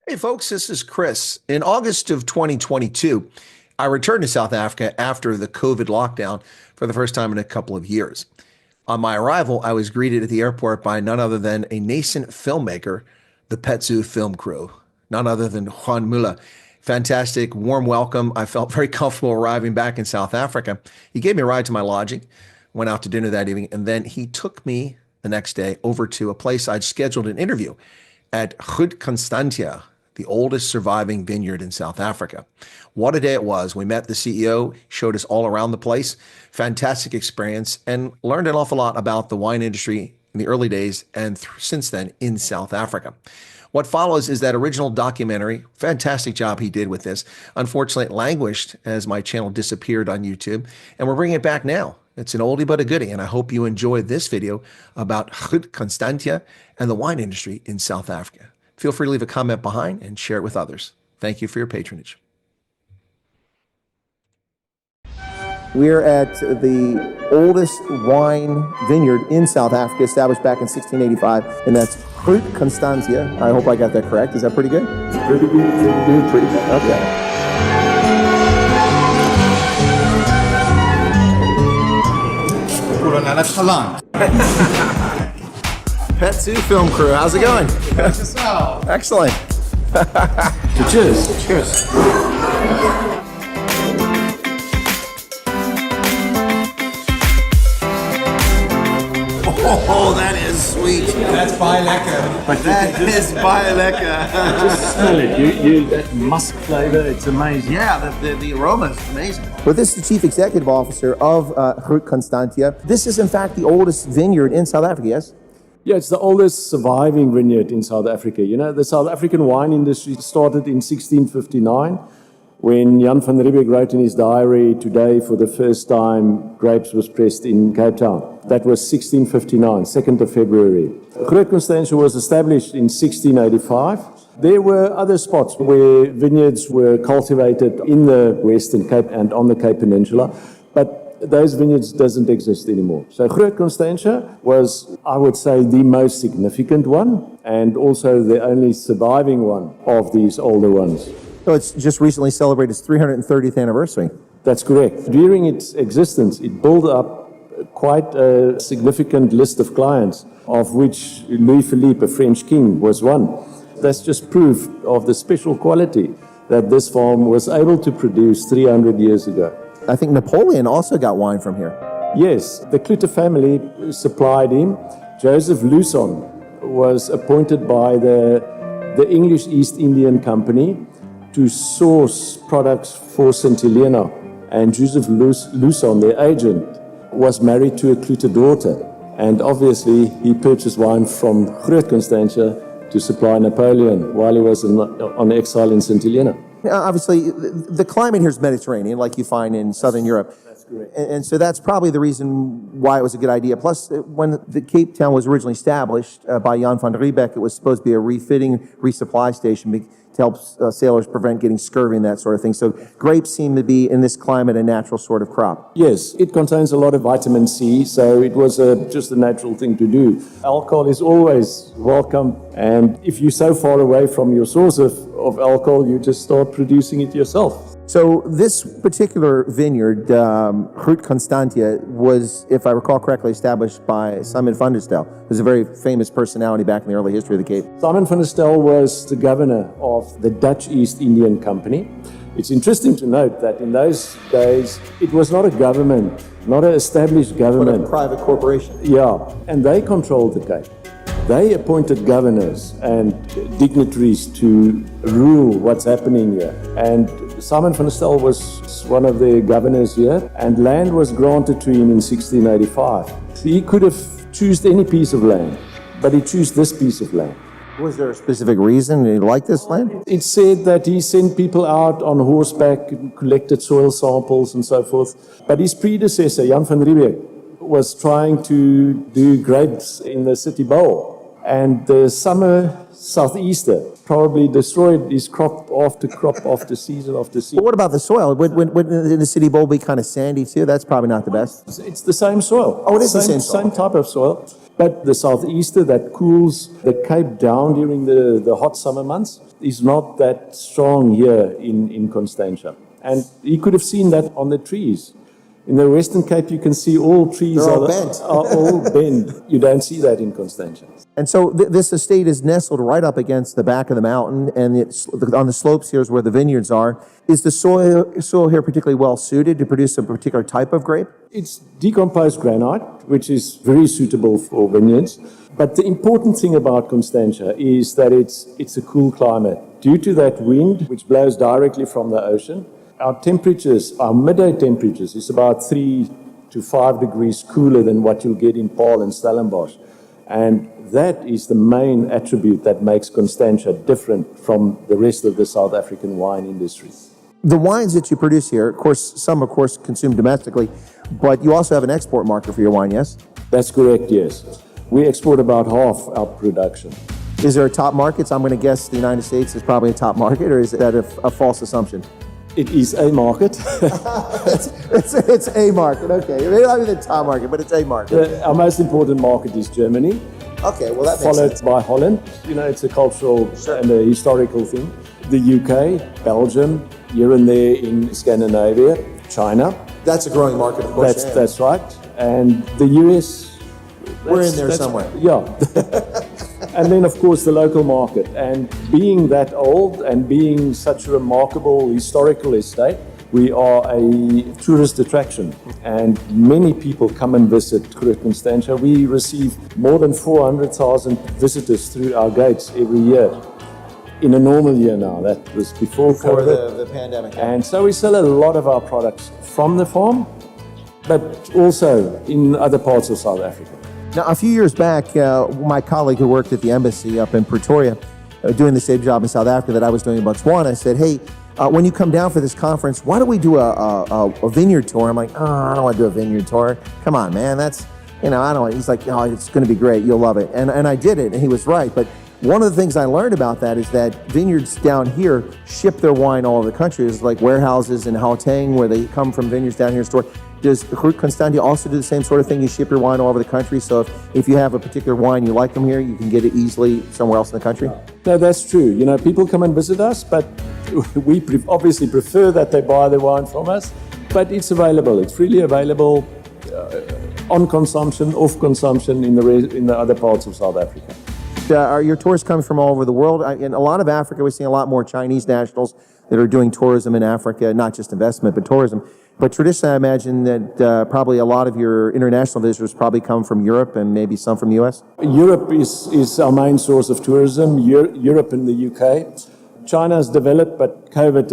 Hey folks, this is Chris. In August of 2022, I returned to South Africa after the COVID lockdown for the first time in a couple of years. On my arrival, I was greeted at the airport by none other than a nascent filmmaker, the Petsu film crew, none other than Juan Muller. Fantastic, warm welcome. I felt very comfortable arriving back in South Africa. He gave me a ride to my lodging, went out to dinner that evening, and then he took me the next day over to a place I'd scheduled an interview at Constantia, the oldest surviving vineyard in South Africa. What a day it was. We met the CEO, showed us all around the place. Fantastic experience, and learned an awful lot about the wine industry in the early days and since then in South Africa. What follows is that original documentary. Fantastic job he did with this. Unfortunately, it languished as my channel disappeared on YouTube, and we're bringing it back now. It's an oldie but a goodie, and I hope you enjoy this video about Constantia and the wine industry in South Africa. Feel free to leave a comment behind and share it with others. Thank you for your patronage. We're at the oldest wine vineyard in South Africa, established back in 1685, and that's Groot, Constantia. I hope I got that correct. Is that pretty good? Pretty good, pretty good. Okay. Petsu film crew, how's it going? Excellent. So cheers. Cheers. Oh, that is sweet. That's baie lekker. That is baie lekker. Just smell it. You that musk flavor. It's amazing. Yeah, the aroma is amazing. Well, this is the Chief Executive Officer of Groot Constantia. This is, in fact, the oldest vineyard in South Africa, yes? Yeah, it's the oldest surviving vineyard in South Africa. You know, the South African wine industry started in 1659 when Jan van Riebeeck wrote in his diary, today for the first time grapes was pressed in Cape Town. That was 1659, 2nd of February. Groot Constantia was established in 1685. There were other spots where vineyards were cultivated in the Western Cape and on the Cape Peninsula, but those vineyards doesn't exist anymore. So Groot Constantia was, I would say, the most significant one and also the only surviving one of these older ones. So it's just recently celebrated its 330th anniversary. That's correct. During its existence, it built up quite a significant list of clients, of which Louis Philippe, a French king, was one. That's just proof of the special quality that this farm was able to produce 300 years ago. I think Napoleon also got wine from here. Yes, the Clute family supplied him. Joseph Lusson was appointed by the English East Indian Company to source products for St. Helena. And Joseph Lusson, their agent, was married to a Clute daughter. And obviously, he purchased wine from Groot Constantia to supply Napoleon while he was on exile in St. Helena. Obviously, the climate here is Mediterranean, like you find in Southern Europe. That's correct. And so that's probably the reason why it was a good idea. Plus, when the Cape Town was originally established by Jan van Riebeeck, it was supposed to be a refitting, resupply station to help sailors prevent getting scurvy and that sort of thing. So grapes seem to be, in this climate, a natural sort of crop. Yes, it contains a lot of vitamin C, so it was just a natural thing to do. Alcohol is always welcome, and if you're so far away from your source of alcohol, you just start producing it yourself. So this particular vineyard, Groot Constantia, was, if I recall correctly, established by Simon van der Stel, who's a very famous personality back in the early history of the Cape. Simon van der Stel was the governor of the Dutch East Indian Company. It's interesting to note that in those days, it was not a government, not an established government. But a private corporation. Yeah, and they controlled the Cape. They appointed governors and dignitaries to rule what's happening here. And Simon van der Stel was one of the governors here, and land was granted to him in 1685. He could have chosen any piece of land, but he chose this piece of land. Was there a specific reason he liked this land? It's said that he sent people out on horseback and collected soil samples and so forth. But his predecessor, Jan van Riebeeck, was trying to do grapes in the city bowl. And the summer southeaster probably destroyed his crop after season after season. But what about the soil? Wouldn't the city bowl be kind of sandy too? That's probably not the best. It's the same soil. Oh, it is the same soil. Same type of soil. But the southeaster that cools the Cape down during the hot summer months is not that strong here in Constantia. And you could have seen that on the trees. In the Western Cape, you can see all trees are all bent. You don't see that in Constantia. And so this estate is nestled right up against the back of the mountain, and on the slopes here is where the vineyards are. Is the soil here particularly well suited to produce a particular type of grape? It's decomposed granite, which is very suitable for vineyards. But the important thing about Constantia is that it's a cool climate. Due to that wind, which blows directly from the ocean, our temperatures, our midday temperatures, is about 3 to 5 degrees cooler than what you'll get in Paarl and Stellenbosch. And that is the main attribute that makes Constantia different from the rest of the South African wine industry. The wines that you produce here, of course, consumed domestically, but you also have an export market for your wine, yes? That's correct, yes. We export about half our production. Is there a top market? So I'm going to guess the United States is probably a top market, or is that a false assumption? It is a market. it's a market, okay. It may not be the top market, but it's a market. Our most important market is Germany. Okay, well that makes followed sense. by Holland. You know, it's a cultural and a historical thing. The UK, Belgium, here and there in Scandinavia, China. That's a growing market, of course. That's right. And the US. We're in there somewhere. Yeah. And then, of course, the local market. And being that old and being such a remarkable historical estate, we are a tourist attraction. And many people come and visit Constantia. We receive more than 400,000 visitors through our gates every year. In a normal year now, that was before COVID. the pandemic. And so we sell a lot of our products from the farm, but also in other parts of South Africa. Now, a few years back, my colleague who worked at the embassy up in Pretoria, doing the same job in South Africa that I was doing in Botswana, I said, hey, when you come down for this conference, why don't we do a vineyard tour? I'm like, oh, I don't want to do a vineyard tour. Come on, man, that's, I don't want. He's like, oh, it's going to be great. You'll love it. And I did it, and he was right. But one of the things I learned about that is that vineyards down here ship their wine all over the country. There's like warehouses in Gauteng where they come from vineyards down here to store. Does Constantia also do the same sort of thing? You ship your wine all over the country, so if you have a particular wine you like them here, you can get it easily somewhere else in the country? No, that's true. People come and visit us, but we obviously prefer that they buy the wine from us. But it's available. It's freely available on consumption, off consumption in the other parts of South Africa. Are your tours coming from all over the world? In a lot of Africa, we're seeing a lot more Chinese nationals that are doing tourism in Africa, not just investment, but tourism. But traditionally, I imagine that probably a lot of your international visitors probably come from Europe and maybe some from the U.S.? Europe is our main source of tourism, Europe and the UK. China has developed, but COVID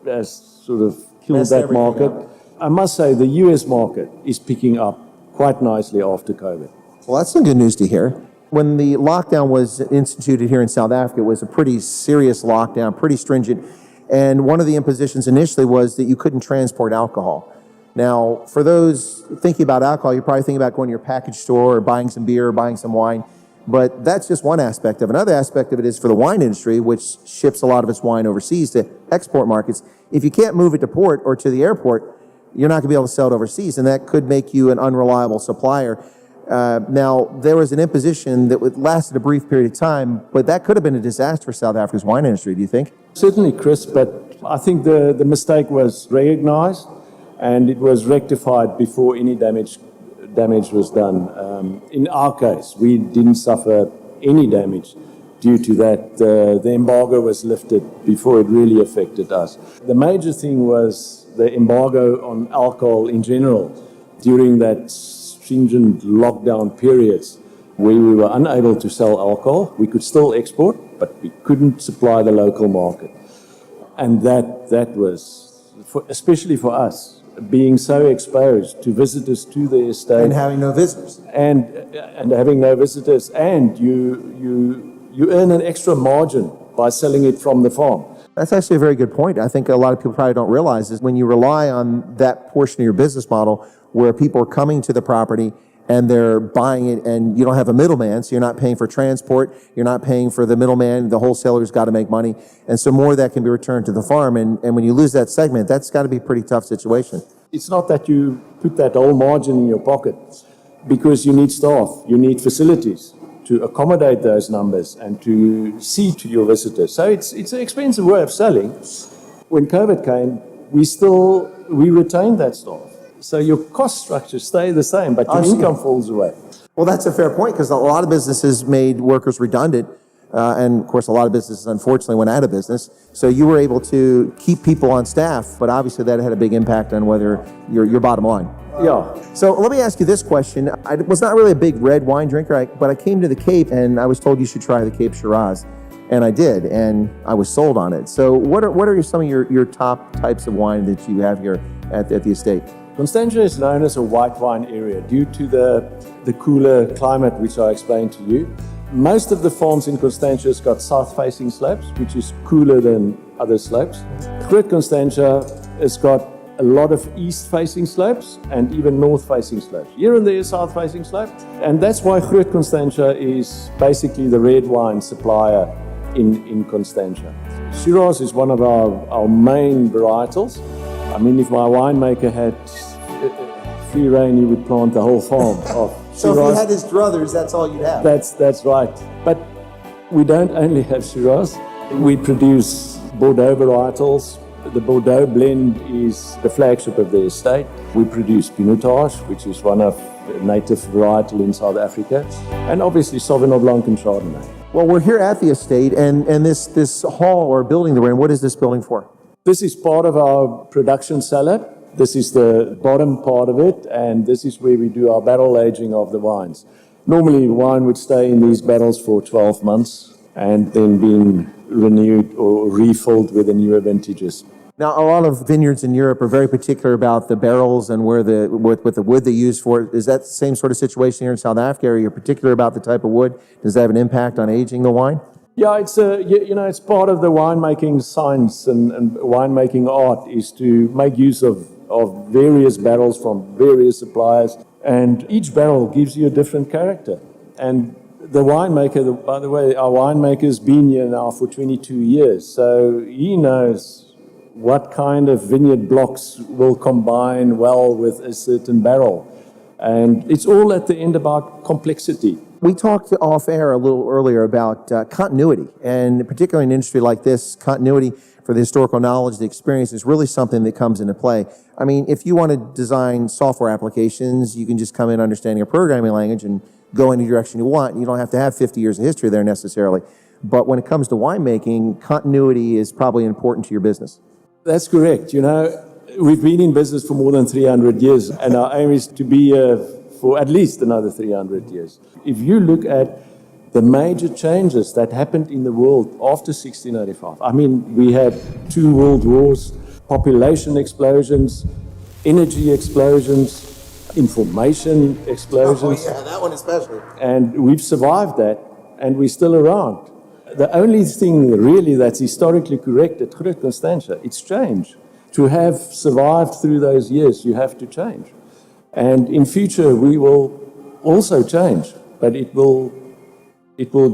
has sort of killed that market. I must say the US market is picking up quite nicely after COVID. Well, that's some good news to hear. When the lockdown was instituted here in South Africa, it was a pretty serious lockdown, pretty stringent. And one of the impositions initially was that you couldn't transport alcohol. Now, for those thinking about alcohol, you're probably thinking about going to your package store or buying some beer or buying some wine. But that's just one aspect of it. Another aspect of it is for the wine industry, which ships a lot of its wine overseas to export markets. If you can't move it to port or to the airport, you're not going to be able to sell it overseas, and that could make you an unreliable supplier. Now, there was an imposition that lasted a brief period of time, but that could have been a disaster for South Africa's wine industry, do you think? Certainly, Chris, but I think the mistake was recognized and it was rectified before any damage was done. In our case, we didn't suffer any damage due to that. The embargo was lifted before it really affected us. The major thing was the embargo on alcohol in general during that stringent lockdown periods where we were unable to sell alcohol. We could still export, but we couldn't supply the local market. And that was, especially for us, being so exposed to visitors to the estate. And having no visitors. And having no visitors. And you earn an extra margin by selling it from the farm. That's actually a very good point. I think a lot of people probably don't realize is when you rely on that portion of your business model where people are coming to the property and they're buying it and you don't have a middleman, so you're not paying for transport, you're not paying for the middleman, the wholesaler's got to make money, and so more of that can be returned to the farm, and when you lose that segment, that's got to be a pretty tough situation. It's not that you put that whole margin in your pocket. because you need staff, you need facilities to accommodate those numbers and to see to your visitors. So it's an expensive way of selling. When COVID came, we retained that staff. So your cost structure stay the same, but your income falls away. Well, that's a fair point because a lot of businesses made workers redundant. And of course, a lot of businesses unfortunately went out of business. So you were able to keep people on staff, but obviously that had a big impact on whether your bottom line. Yeah. So let me ask you this question. I was not really a big red wine drinker, but I came to the Cape and I was told you should try the Cape Shiraz. And I did, and I was sold on it. So what are some of your top types of wine that you have here at the estate? Constantia is known as a white wine area due to the cooler climate, which I explained to you. Most of the farms in Constantia has got south-facing slopes, which is cooler than other slopes. Groot Constantia has got a lot of east-facing slopes and even north-facing slopes. Here and there, south-facing slope. And that's why Groot Constantia is basically the red wine supplier in Constantia. Shiraz is one of our main varietals. I mean, if my winemaker had free reign, he would plant the whole farm of Shiraz. So if he had his druthers, that's all you'd have. That's right. But we don't only have Shiraz. We produce Bordeaux varietals. The Bordeaux blend is the flagship of the estate. We produce Pinotage, which is one of the native varietal in South Africa, and obviously Sauvignon Blanc and Chardonnay. Well, we're here at the estate, and this hall or building that we're in, what is this building for? This is part of our production cellar. This is the bottom part of it, and this is where we do our barrel aging of the wines. Normally, wine would stay in these barrels for 12 months and then being renewed or refilled with the newer vintages. Now, a lot of vineyards in Europe are very particular about the barrels and what the wood they use for it. Is that the same sort of situation here in South Africa? Are you particular about the type of wood? Does that have an impact on aging the wine? Yeah, it's it's part of the winemaking science and winemaking art is to make use of various barrels from various suppliers, and each barrel gives you a different character. And the winemaker, by the way, our winemaker's been here now for 22 years, so he knows what kind of vineyard blocks will combine well with a certain barrel. And it's all at the end about complexity. We talked off air a little earlier about continuity, and particularly in an industry like this, continuity for the historical knowledge, the experience is really something that comes into play. I mean, if you want to design software applications, you can just come in understanding a programming language and go any direction you want. You don't have to have 50 years of history there necessarily. But when it comes to winemaking, continuity is probably important to your business. That's correct. You know, we've been in business for more than 300 years, and our aim is to be for at least another 300 years. If you look at the major changes that happened in the world after 1685, I mean, we had 2 world wars, population explosions, energy explosions, information explosions. Oh, yeah, that one especially. And we've survived that, and we're still around. The only thing really that's historically correct at Groot Constantia, it's change. To have survived through those years, you have to change. And in future, we will also change, but it will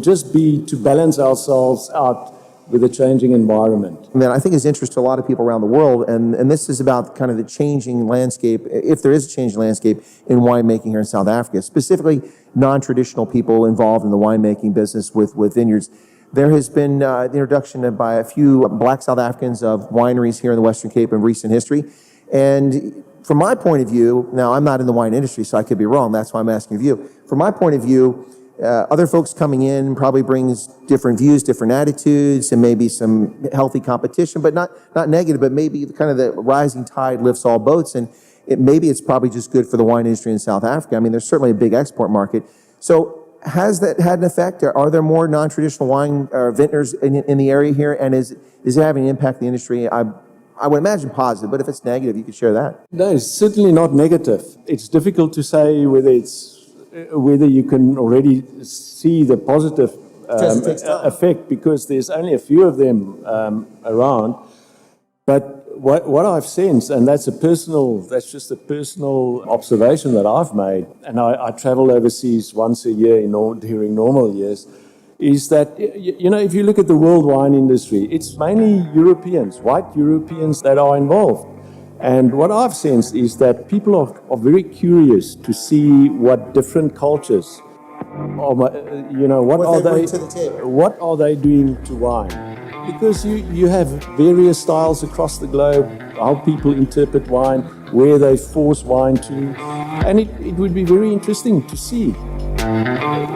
just be to balance ourselves out with a changing environment. And then I think is interest to a lot of people around the world, and this is about kind of the changing landscape, if there is a changing landscape in winemaking here in South Africa, specifically non-traditional people involved in the winemaking business with vineyards. There has been the introduction by a few Black South Africans of wineries here in the Western Cape in recent history. And from my point of view, now I'm not in the wine industry, so I could be wrong. That's why I'm asking of you. From my point of view, other folks coming in probably brings different views, different attitudes, and maybe some healthy competition, but not negative, but maybe kind of the rising tide lifts all boats. And maybe it's probably just good for the wine industry in South Africa. I mean, there's certainly a big export market. So has that had an effect? Are there more non-traditional wine vintners in the area here? And is it having an impact on the industry? I would imagine positive, but if it's negative, you could share that. No, it's certainly not negative. It's difficult to say whether you can already see the positive effect because there's only a few of them around. But what I've sensed, and that's just a personal observation that I've made, and I travel overseas once a year during normal years, is that, if you look at the world wine industry, it's mainly Europeans, white Europeans that are involved. And what I've sensed is that people are very curious to see what different cultures, what are they doing to wine? Because you have various styles across the globe, how people interpret wine, where they force wine to, and it would be very interesting to see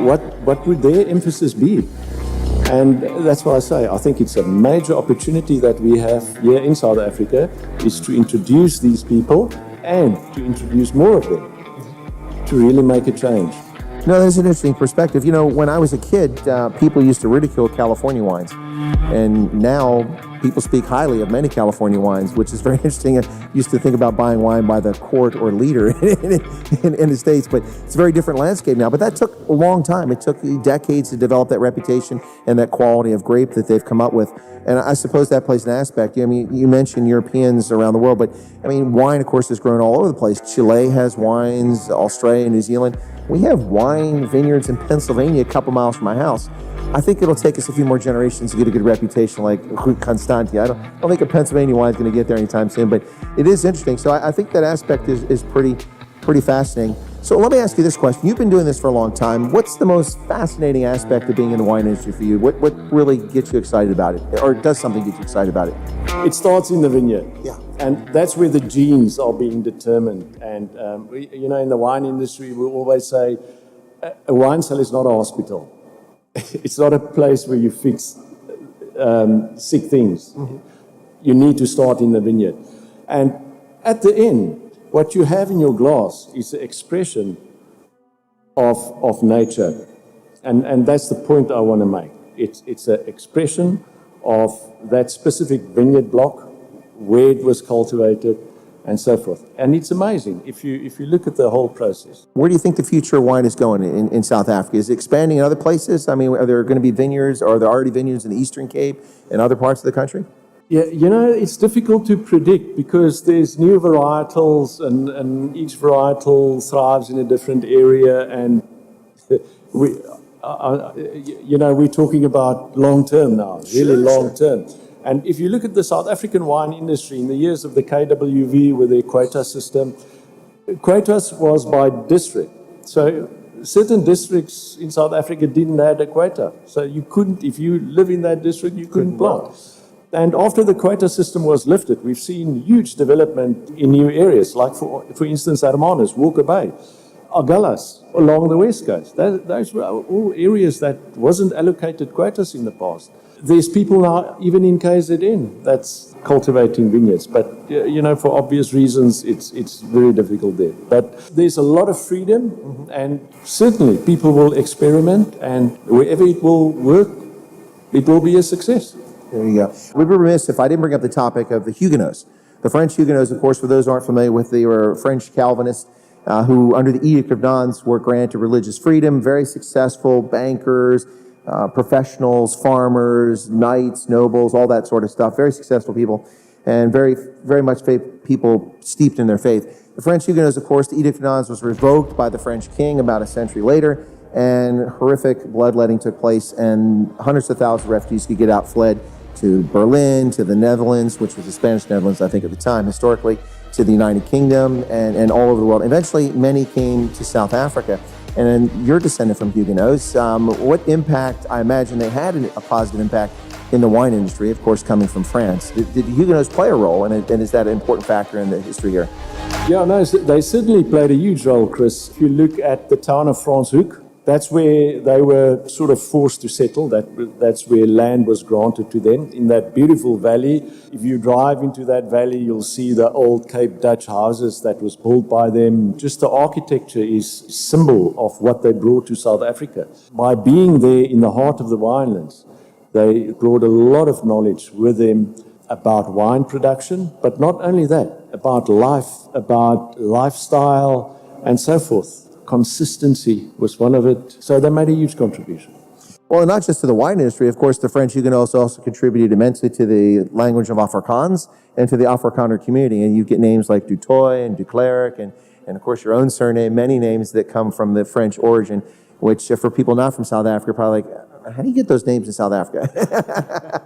what would their emphasis be. And that's why I say I think it's a major opportunity that we have here in South Africa is to introduce these people and to introduce more of them to really make a change. No, that's an interesting perspective. You know, when I was a kid, people used to ridicule California wines. And now people speak highly of many California wines, which is very interesting. I used to think about buying wine by the quart or liter in the States, but it's a very different landscape now. But that took a long time. It took decades to develop that reputation and that quality of grape that they've come up with. And I suppose that plays an aspect. I mean, you mentioned Europeans around the world, but I mean, wine, of course, has grown all over the place. Chile has wines, Australia, New Zealand. We have wine vineyards in Pennsylvania a couple miles from my house. I think it'll take us a few more generations to get a good reputation like Constantia. I don't think a Pennsylvania wine is going to get there anytime soon, but it is interesting. So I think that aspect is pretty fascinating. So let me ask you this question. You've been doing this for a long time. What's the most fascinating aspect of being in the wine industry for you? What really gets you excited about it? Or does something get you excited about it? It starts in the vineyard. Yeah. And that's where the genes are being determined. And, in the wine industry, we always say a wine cellar is not a hospital. It's not a place where you fix sick things. Mm-hmm. You need to start in the vineyard. And at the end, what you have in your glass is an expression of nature. And that's the point I want to make. It's an expression of that specific vineyard block, where it was cultivated, and so forth. And it's amazing if you look at the whole process. Where do you think the future of wine is going in South Africa? Is it expanding in other places? I mean, are there going to be vineyards, or are there already vineyards in the Eastern Cape and other parts of the country? Yeah, it's difficult to predict because there's new varietals and each varietal thrives in a different area, and we're talking about long term now, really long term. And if you look at the South African wine industry in the years of the KWV with the quota system, quotas was by district. So certain districts in South Africa didn't have a quota. So you couldn't, if you live in that district, you couldn't plant. And after the quota system was lifted, we've seen huge development in new areas, like for instance, Hermanus, Walker Bay, Agulhas, along the west coast. Those were all areas that wasn't allocated quotas in the past. There's people now, even in KZN, that's cultivating vineyards. But, for obvious reasons, it's very difficult there. But there's a lot of freedom, and certainly people will experiment, and wherever it will work, it will be a success. There you go. We'd be remiss if I didn't bring up the topic of the Huguenots. The French Huguenots, of course, for those who aren't familiar with, they were French Calvinists who, under the Edict of Nantes, were granted religious freedom, very successful bankers, professionals, farmers, knights, nobles, all that sort of stuff. Very successful people, and very, very much people steeped in their faith. The French Huguenots, of course, the Edict of Nantes was revoked by the French king about a century later, and horrific bloodletting took place, and hundreds of thousands of refugees could get out, fled to Berlin, to the Netherlands, which was the Spanish Netherlands, I think, at the time, historically, to the United Kingdom, and all over the world. Eventually, many came to South Africa. And then you're descended from Huguenots. What impact, I imagine they had a positive impact in the wine industry, of course, coming from France. Did the Huguenots play a role, and is that an important factor in the history here? Yeah, no, they certainly played a huge role, Chris. If you look at the town of Franschhoek, that's where they were sort of forced to settle. That's where land was granted to them in that beautiful valley. If you drive into that valley, you'll see the old Cape Dutch houses that was built by them. Just the architecture is a symbol of what they brought to South Africa. By being there in the heart of the winelands, they brought a lot of knowledge with them about wine production, but not only that, about life, about lifestyle, and so forth. Consistency was one of it. So they made a huge contribution. Well, not just to the wine industry. Of course, the French Huguenots also contributed immensely to the language of Afrikaans and to the Afrikaner community. And you get names like Du Toit and Du Clercq and of course, your own surname, many names that come from the French origin, which for people not from South Africa, probably like, how do you get those names in South Africa?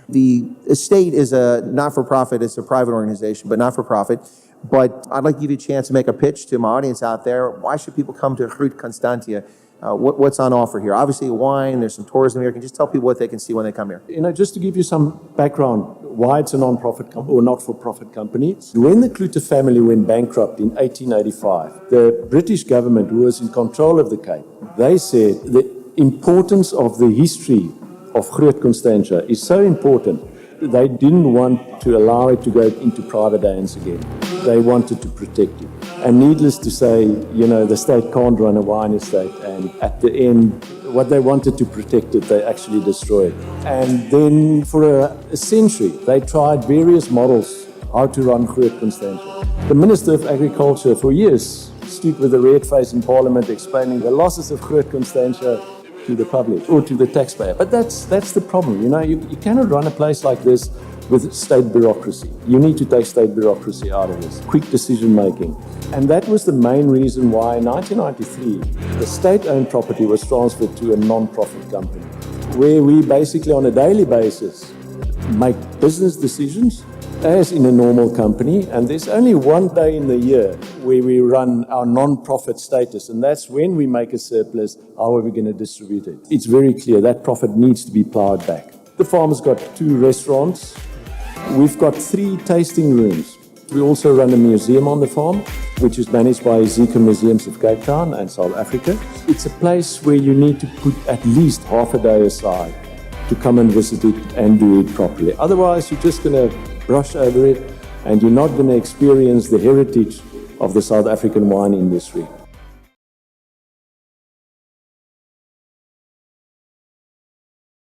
The Estate is a not-for-profit, it's a private organization, but not-for-profit. But I'd like to give you a chance to make a pitch to my audience out there. Why should people come to Groot Constantia? What's on offer here? Obviously wine, there's some tourism here. Can you just tell people what they can see when they come here? Just to give you some background, why it's a non-profit or not-for-profit company. When the Groot family went bankrupt in 1885, the British government, who was in control of the Cape, they said the importance of the history of Groot Constantia is so important, they didn't want to allow it to go into private hands again. They wanted to protect it. And needless to say, the state can't run a wine estate. And at the end, what they wanted to protect it, they actually destroyed. And then for a century, they tried various models how to run Groot Constantia. The Minister of Agriculture for years stood with a red face in Parliament explaining the losses of Groot Constantia to the public or to the taxpayer. But that's the problem. You cannot run a place like this with state bureaucracy. You need to take state bureaucracy out of this. Quick decision making. And that was the main reason why in 1993, the state-owned property was transferred to a non-profit company, where we basically on a daily basis make business decisions as in a normal company, and there's only one day in the year where we run our non-profit status, and that's when we make a surplus. How are we going to distribute it? It's very clear that profit needs to be plowed back. The farm's got 2 restaurants. We've got 3 tasting rooms. We also run a museum on the farm, which is managed by Ezekiel Museums of Cape Town and South Africa. It's a place where you need to put at least half a day aside to come and visit it and do it properly. Otherwise, you're just going to brush over it, and you're not going to experience the heritage of the South African wine industry.